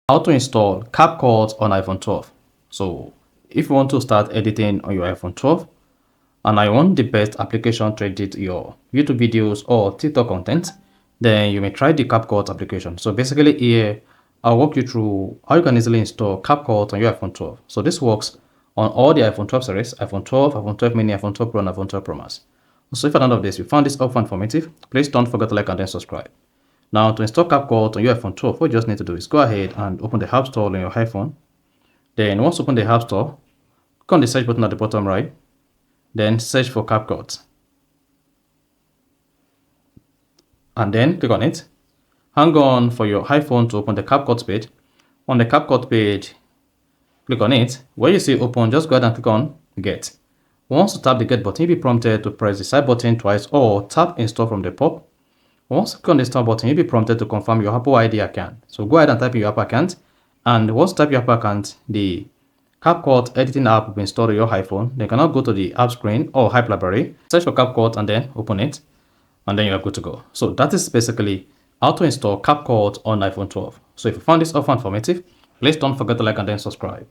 How to install CapCut on iPhone 12. So if you want to start editing on your iPhone 12 and I want the best application to edit your YouTube videos or TikTok content, then you may try the CapCut application. So basically here, I'll walk you through how you can easily install CapCut on your iPhone 12. So this works on all the iPhone 12 series, iPhone 12, iPhone 12 mini, iPhone 12 Pro, and iPhone 12 Pro Max. So if at the end of this, you found this helpful and informative, please don't forget to like and then subscribe. Now, to install CapCut on your iPhone 12, what you just need to do is go ahead and open the App Store on your iPhone. Then once you open the App Store, click on the search button at the bottom right. Then search for CapCut. And then click on it. Hang on for your iPhone to open the CapCut page. On the CapCut page, click on it. Where you see open, just go ahead and click on Get. Once you tap the Get button, you'll be prompted to press the side button twice or tap Install from the pop. Once you click on the Install button, you'll be prompted to confirm your Apple ID account. So go ahead and type in your Apple account. And once you type your Apple account, the CapCut editing app will be installed on your iPhone. Then you can now go to the app screen or Hype Library, search for CapCut and then open it. And then you are good to go. So that is basically how to install CapCut on iPhone 12. So if you found this offer informative, please don't forget to like and then subscribe.